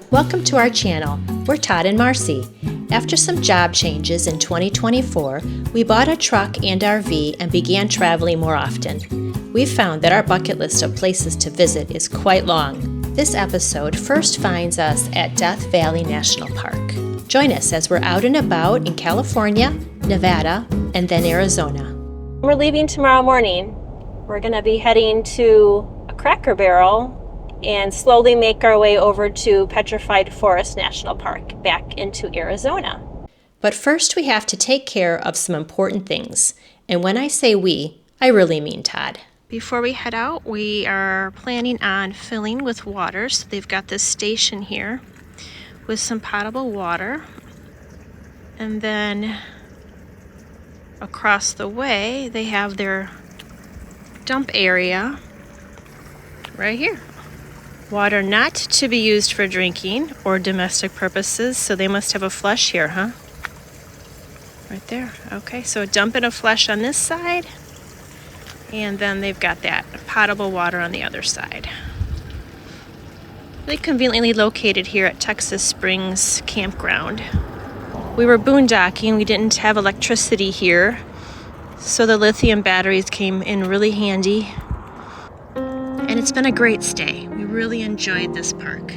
Welcome to our channel. We're Todd and Marcy. After some job changes in 2024, we bought a truck and RV and began traveling more often. We've found that our bucket list of places to visit is quite long. This episode first finds us at Death Valley National Park. Join us as we're out and about in California, Nevada, and then Arizona. We're leaving tomorrow morning. We're going to be heading to a Cracker Barrel and slowly make our way over to Petrified Forest National Park, back into Arizona. But first we have to take care of some important things. And when I say we, I really mean Todd. Before we head out, we are planning on filling with water. So they've got this station here with some potable water. And then across the way, they have their dump area right here. Water not to be used for drinking or domestic purposes, so they must have a flush here, huh? Right there. Okay, so a dump and a flush on this side, and then they've got that potable water on the other side. Really conveniently located here at Texas Springs Campground. We were boondocking. We didn't have electricity here, so the lithium batteries came in really handy. And it's been a great stay. We really enjoyed this park.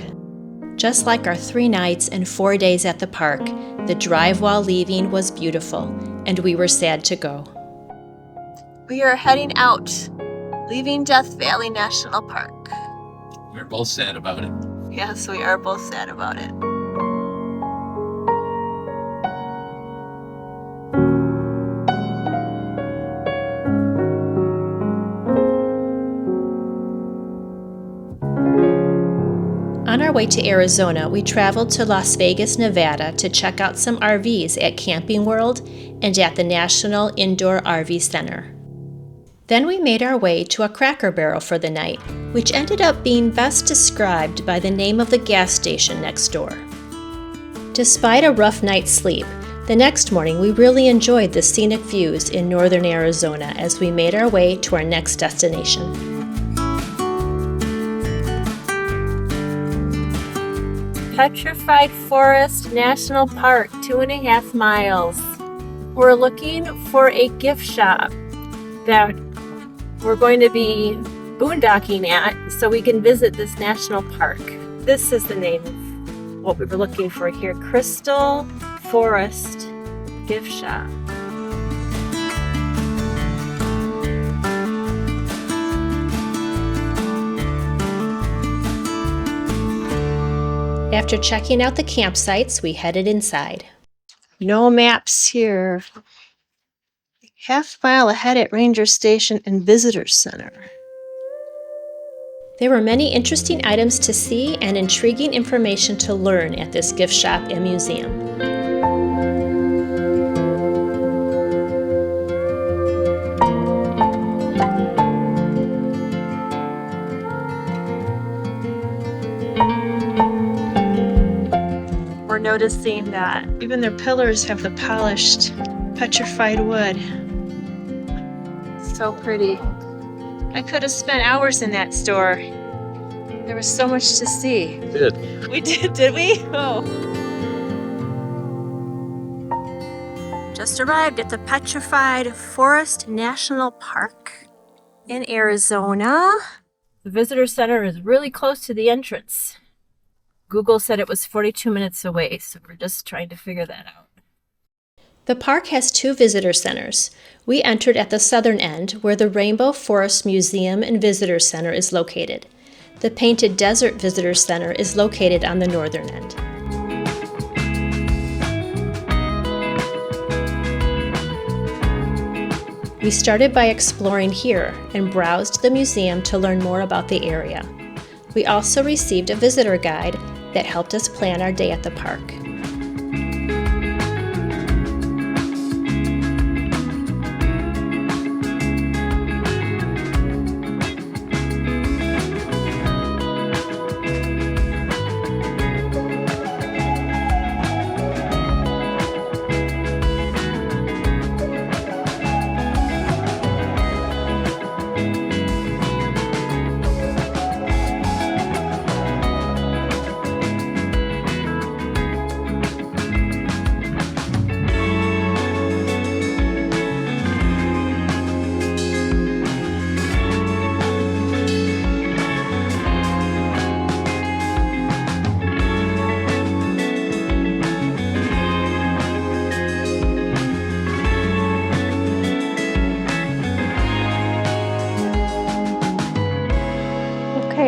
Just like our 3 nights and 4 days at the park, the drive while leaving was beautiful, and we were sad to go. We are heading out, leaving Death Valley National Park. We're both sad about it. Yes, we are both sad about it. On our way to Arizona, we traveled to Las Vegas, Nevada to check out some RVs at Camping World and at the National Indoor RV Center. Then we made our way to a Cracker Barrel for the night, which ended up being best described by the name of the gas station next door. Despite a rough night's sleep, the next morning we really enjoyed the scenic views in northern Arizona as we made our way to our next destination. Petrified Forest National Park, 2.5 miles. We're looking for a gift shop that we're going to be boondocking at so we can visit this national park. This is the name of what we were looking for here, Crystal Forest Gift Shop. After checking out the campsites, we headed inside. No maps here. Half mile ahead at Ranger Station and Visitor Center. There were many interesting items to see and intriguing information to learn at this gift shop and museum. We're noticing that even their pillars have the polished petrified wood. So pretty. I could have spent hours in that store. There was so much to see. We did. We did we? Oh. Just arrived at the Petrified Forest National Park in Arizona. The visitor center is really close to the entrance. Google said it was 42 minutes away, so we're just trying to figure that out. The park has 2 visitor centers. We entered at the southern end, where the Rainbow Forest Museum and Visitor Center is located. The Painted Desert Visitor Center is located on the northern end. We started by exploring here and browsed the museum to learn more about the area. We also received a visitor guide that helped us plan our day at the park.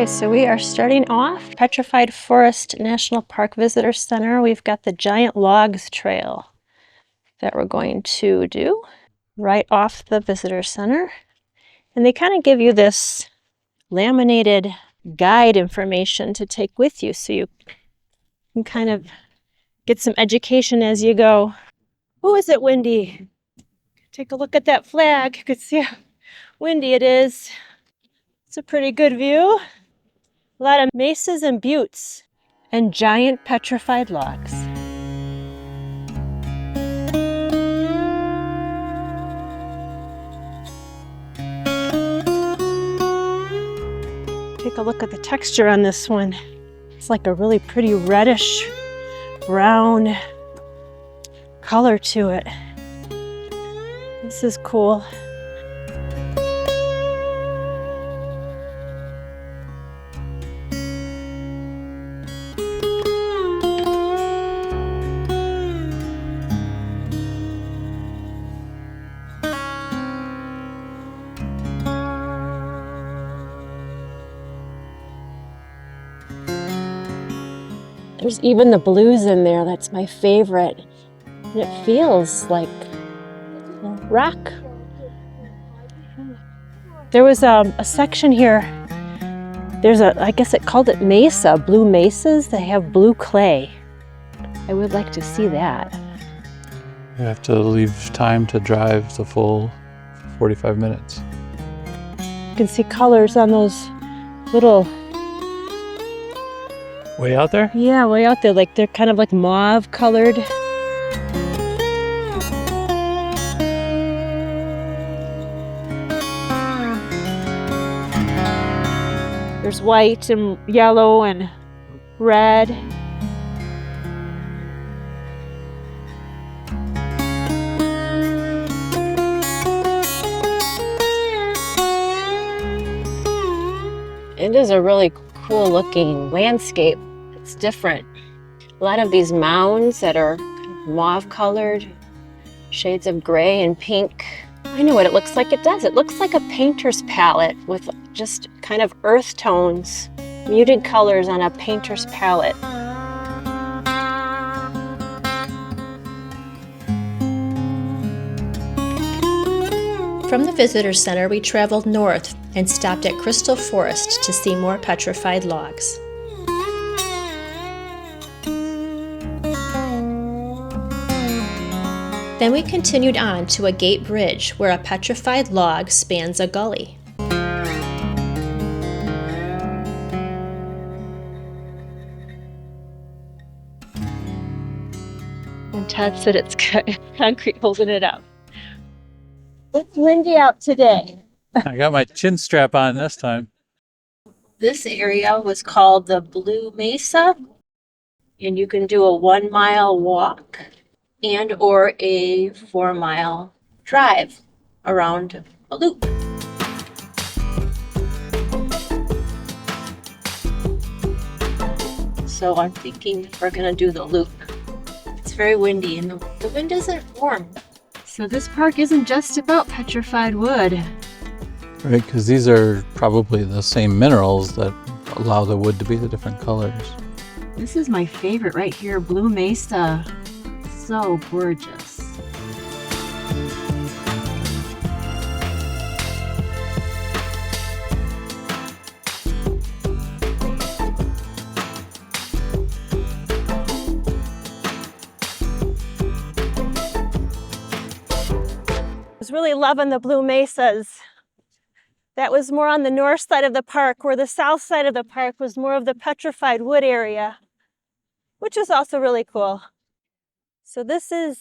Okay, so we are starting off Petrified Forest National Park Visitor Center. We've got the Giant Logs Trail that we're going to do right off the visitor center. And they kind of give you this laminated guide information to take with you so you can kind of get some education as you go. Oh, is it windy? Take a look at that flag. You can see how windy it is. It's a pretty good view. A lot of mesas and buttes and giant petrified logs. Take a look at the texture on this one. It's like a really pretty reddish brown color to it. This is cool. There's even the blues in there. That's my favorite. And it feels like rock. There was a section here. There's I guess it called it Mesa, blue mesas. They have blue clay. I would like to see that. You have to leave time to drive the full 45 minutes. You can see colors on those little... Way out there? Yeah, way out there. Like they're kind of like mauve colored. There's white and yellow and red. It is a really cool looking landscape. It's different. A lot of these mounds that are mauve colored, shades of gray and pink. I know what it looks like. It does. It looks like a painter's palette with just kind of earth tones, muted colors on a painter's palette. From the visitor center, we traveled north and stopped at Crystal Forest to see more petrified logs. Then we continued on to a gate bridge where a petrified log spans a gully. And Todd said it's got concrete holding it up. It's windy out today. I got my chin strap on this time. This area was called the Blue Mesa, and you can do a 1 mile walk and or a 4 mile drive around a loop. So I'm thinking we're gonna do the loop. It's very windy and the wind isn't warm. So this park isn't just about petrified wood. Right, because these are probably the same minerals that allow the wood to be the different colors. This is my favorite right here, Blue Mesa. So gorgeous. I was really loving the Blue Mesas. That was more on the north side of the park, where the south side of the park was more of the petrified wood area, which is also really cool. So this is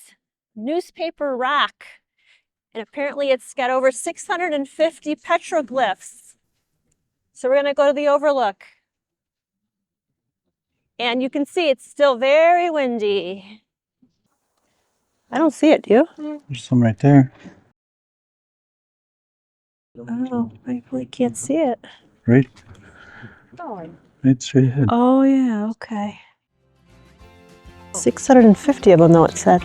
Newspaper Rock, and apparently it's got over 650 petroglyphs. So we're gonna go to the overlook. And you can see it's still very windy. I don't see it, do you? There's some right there. Oh, I really can't see it. Right? Right straight ahead. Oh yeah, okay. 650 of them though, it said.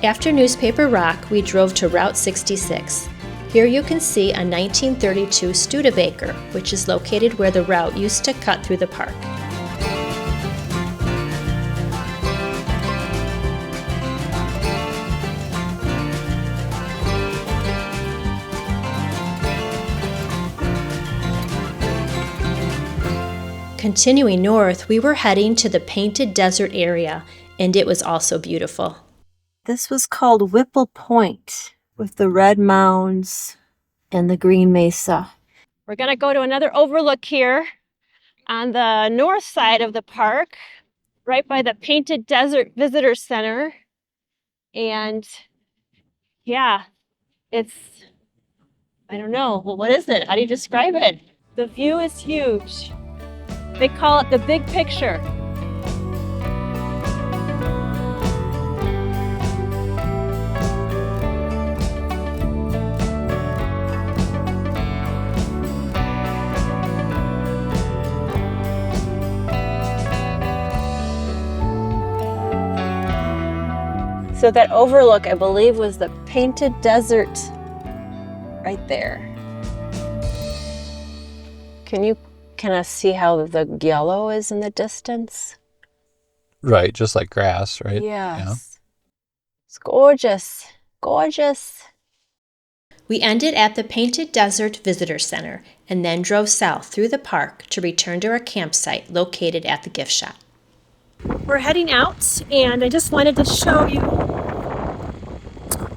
After Newspaper Rock, we drove to Route 66. Here you can see a 1932 Studebaker, which is located where the route used to cut through the park. Continuing north, we were heading to the Painted Desert area, and it was also beautiful. This was called Whipple Point, with the red mounds and the green mesa. We're going to go to another overlook here on the north side of the park, right by the Painted Desert Visitor Center. And yeah, it's, I don't know, well, what is it? How do you describe it? The view is huge. They call it the big picture. So that overlook, I believe, was the Painted Desert right there. Can you kind of see how the yellow is in the distance? Right, just like grass, right? Yes. Yeah. It's gorgeous, gorgeous. We ended at the Painted Desert Visitor Center and then drove south through the park to return to our campsite located at the gift shop. We're heading out, and I just wanted to show you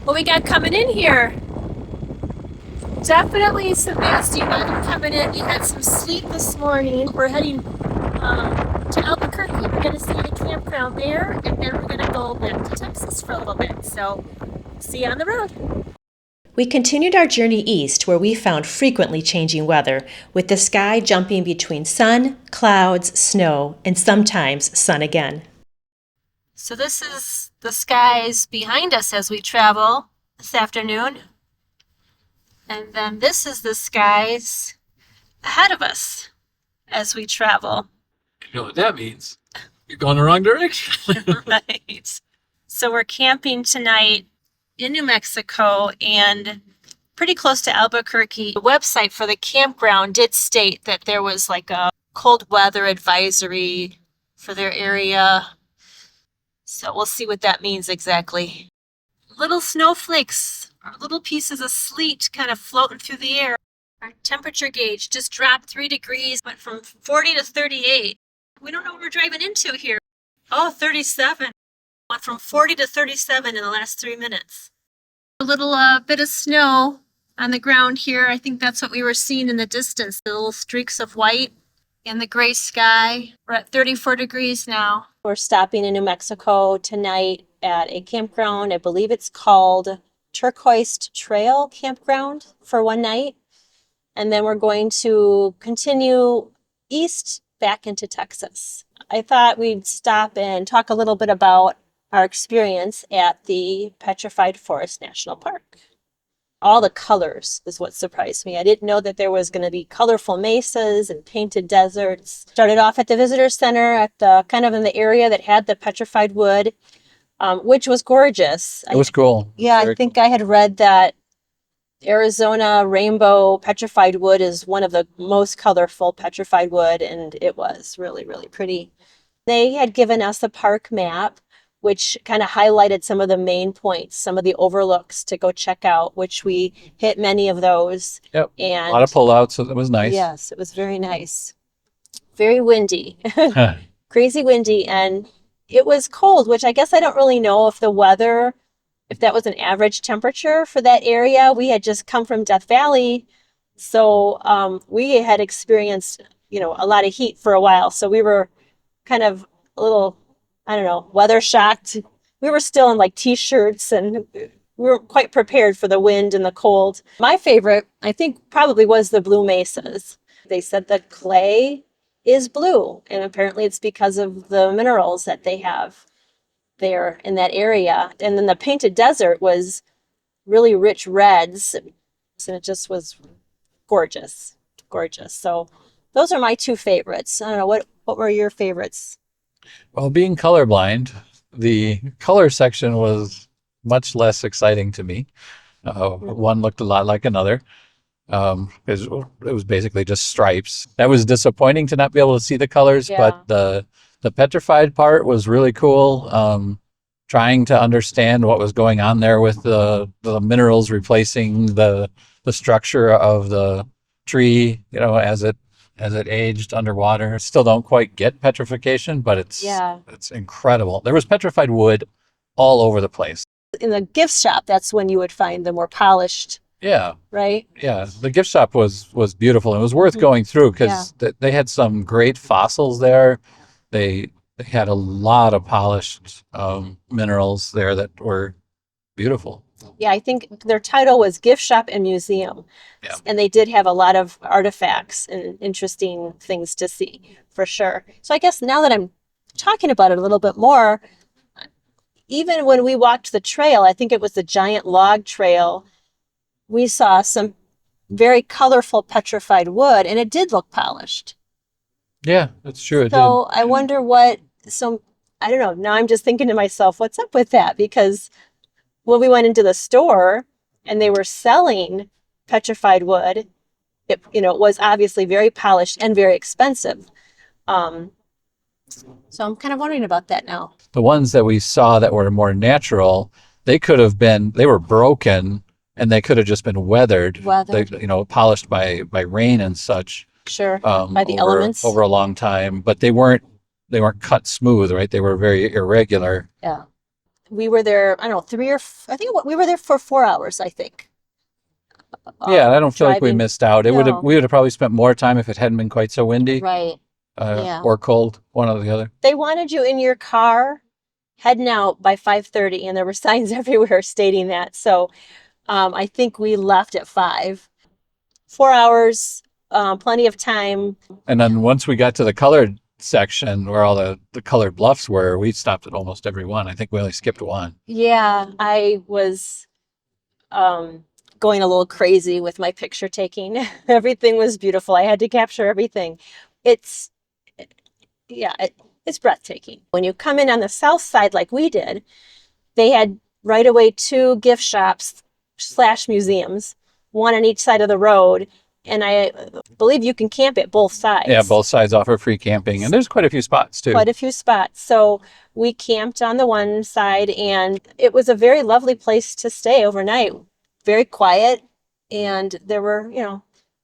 what we got coming in here. Definitely some nasty weather coming in. We had some sleet this morning. We're heading to Albuquerque. We're going to see the campground there, and then we're going to go back to Texas for a little bit. So, see you on the road. We continued our journey east, where we found frequently changing weather, with the sky jumping between sun, clouds, snow, and sometimes sun again. So this is the skies behind us as we travel this afternoon. And then this is the skies ahead of us as we travel. You know what that means? You're going the wrong direction. Right. So we're camping tonight in New Mexico and pretty close to Albuquerque. The website for the campground did state that there was like a cold weather advisory for their area. So we'll see what that means exactly. Little snowflakes, or little pieces of sleet kind of floating through the air. Our temperature gauge just dropped 3 degrees, went from 40 to 38. We don't know what we're driving into here. Oh, 37. Went from 40 to 37 in the last 3 minutes. A little bit of snow on the ground here. I think that's what we were seeing in the distance. The little streaks of white in the gray sky. We're at 34 degrees now. We're stopping in New Mexico tonight at a campground. I believe it's called Turquoise Trail Campground for one night. And then we're going to continue east back into Texas. I thought we'd stop and talk a little bit about our experience at the Petrified Forest National Park. All the colors is what surprised me. I didn't know that there was going to be colorful mesas and painted deserts. Started off at the visitor center at the kind of in the area that had the petrified wood, which was gorgeous. It was cool. Yeah, Very I think cool. I had read that Arizona rainbow petrified wood is one of the most colorful petrified wood, and it was really, really pretty. They had given us a park map, which kind of highlighted some of the main points, some of the overlooks to go check out, which we hit many of those. Yep. And A lot of pullouts, so that was nice. yes, it was very nice. Very windy, Huh. crazy windy, and it was cold, which I guess I don't really know if the weather, if that was an average temperature for that area. We had just come from Death Valley, so we had experienced, a lot of heat for a while. So we were kind of a little, I don't know, weather shocked. We were still in like t-shirts and we were quite prepared for the wind and the cold. My favorite, I think, probably was the blue mesas. They said the clay is blue, and apparently it's because of the minerals that they have there in that area. And then the painted desert was really rich reds, and it just was gorgeous, gorgeous. So those are my two favorites. I don't know, what were your favorites? Well, being colorblind, the color section was much less exciting to me. One looked a lot like another. It was basically just stripes. That was disappointing to not be able to see the colors, Yeah. but the petrified part was really cool. Trying to understand what was going on there with the minerals replacing the structure of the tree, as it aged underwater. Still don't quite get petrification, but it's incredible. There was petrified wood all over the place. In the gift shop, that's when you would find the more polished, Yeah. right? Yeah, the gift shop was beautiful. It was worth going through because they had some great fossils there. They had a lot of polished minerals there that were beautiful. Yeah, I think their title was Gift Shop and Museum. Yeah. And they did have a lot of artifacts and interesting things to see, for sure. So I guess now that I'm talking about it a little bit more, even when we walked the trail, I think it was the giant log trail, we saw some very colorful petrified wood, and it did look polished. Yeah, that's true. It So I wonder I don't know. Now I'm just thinking to myself, what's up with that? Because when we went into the store and they were selling petrified wood, it was obviously very polished and very expensive. So I'm kind of wondering about that now. The ones that we saw that were more natural, they were broken and they could have just been weathered. Polished by rain and such. Sure, by the elements. Over a long time, but they weren't cut smooth, right? They were very irregular. Yeah. We were there, I don't know, we were there for 4 hours, I think. Yeah, I don't feel like we driving. missed out. We would have probably spent more time if it hadn't been quite so windy. Right. Yeah. Or cold, one or the other. They wanted you in your car heading out by 5:30, and there were signs everywhere stating that. So I think we left at 5. 4 hours, plenty of time. And then once we got to the colored section where all the colored bluffs were, we stopped at almost every one. I think we only skipped one. Yeah, I was going a little crazy with my picture taking. Everything was beautiful. I had to capture everything. It's breathtaking. When you come in on the south side like we did, they had right away 2 gift shops / museums, one on each side of the road. And I believe you can camp at both sides. Yeah, both sides offer free camping. And there's quite a few spots, too. Quite a few spots. So we camped on the one side, and it was a very lovely place to stay overnight. Very quiet. And there were,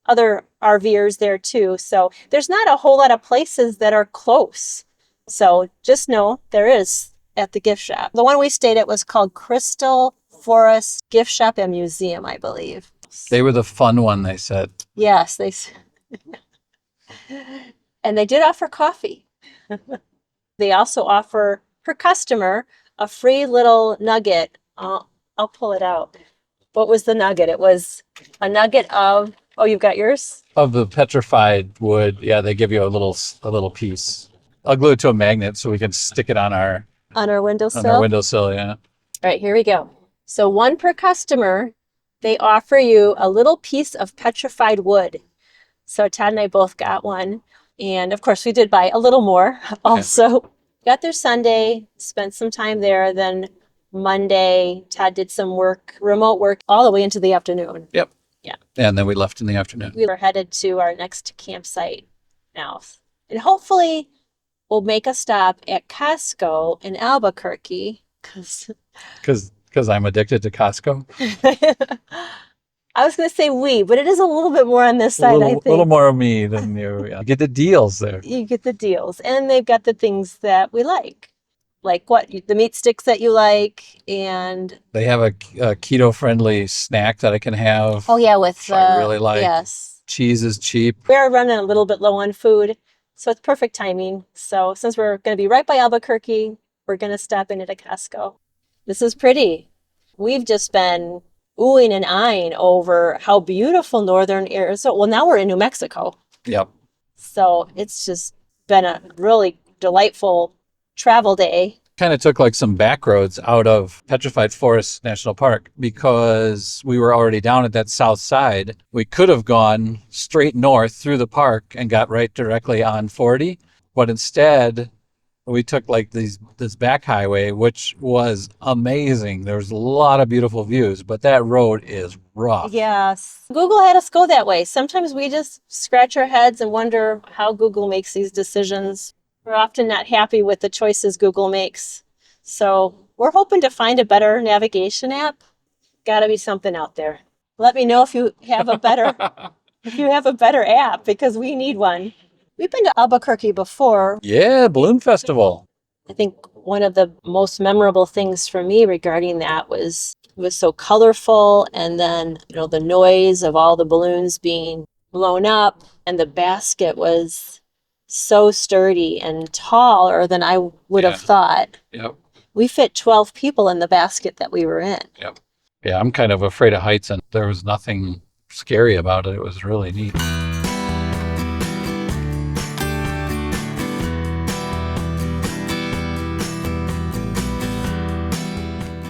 other RVers there, too. So there's not a whole lot of places that are close. So just know there is at the gift shop. The one we stayed at was called Crystal Forest Gift Shop and Museum, I believe. They were the fun one, they said. Yes, and they did offer coffee. They also offer per customer a free little nugget. I'll pull it out. What was the nugget? It was a nugget of, you've got yours? Of the petrified wood. Yeah, they give you a little piece. I'll glue it to a magnet so we can stick it on our windowsill. On our windowsill, yeah. All right, here we go. So 1 per customer. They offer you a little piece of petrified wood. So Todd and I both got one. And of course, we did buy a little more also. Got there Sunday, spent some time there. Then Monday, Todd did some remote work, all the way into the afternoon. Yep. Yeah. And then we left in the afternoon. We were headed to our next campsite now. And hopefully, we'll make a stop at Costco in Albuquerque. Because I'm addicted to Costco. I was going to say but it is a little bit more on this side, I think. A little more of me than you. Yeah. Get the deals there. You get the deals. And they've got the things that we like. Like what? The meat sticks that you like. And they have a keto-friendly snack that I can have. Oh, yeah, with I really like. Yes. Cheese is cheap. We're running a little bit low on food. So it's perfect timing. So since we're going to be right by Albuquerque, we're going to stop in at a Costco. This is pretty. We've just been oohing and eyeing over how beautiful northern Arizona. Well, now we're in New Mexico. Yep. So it's just been a really delightful travel day. Kind of took like some back roads out of Petrified Forest National Park because we were already down at that south side. We could have gone straight north through the park and got right directly on 40, but instead we took like this back highway, which was amazing. There's a lot of beautiful views, but that road is rough. Yes. Google had us go that way. Sometimes we just scratch our heads and wonder how Google makes these decisions. We're often not happy with the choices Google makes. So we're hoping to find a better navigation app. Got to be something out there. Let me know if you have a better app, because we need one. We've been to Albuquerque before. Yeah, Balloon Festival. I think one of the most memorable things for me regarding that was it was so colorful, and then, the noise of all the balloons being blown up, and the basket was so sturdy and taller than I would have thought. Yep. We fit 12 people in the basket that we were in. Yep. Yeah, I'm kind of afraid of heights, and there was nothing scary about it. It was really neat.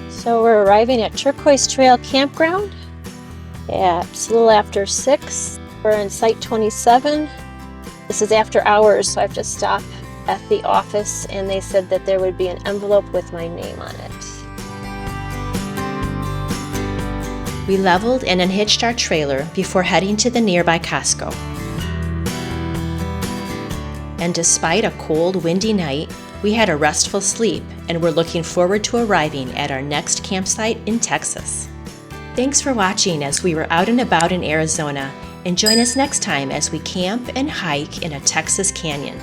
So we're arriving at Turquoise Trail Campground. Yeah, it's a little after 6. We're in Site 27. This is after hours, so I have to stop at the office, and they said that there would be an envelope with my name on it. We leveled and unhitched our trailer before heading to the nearby Costco. And despite a cold, windy night, we had a restful sleep and we're looking forward to arriving at our next campsite in Texas. Thanks for watching as we were out and about in Arizona, and join us next time as we camp and hike in a Texas canyon.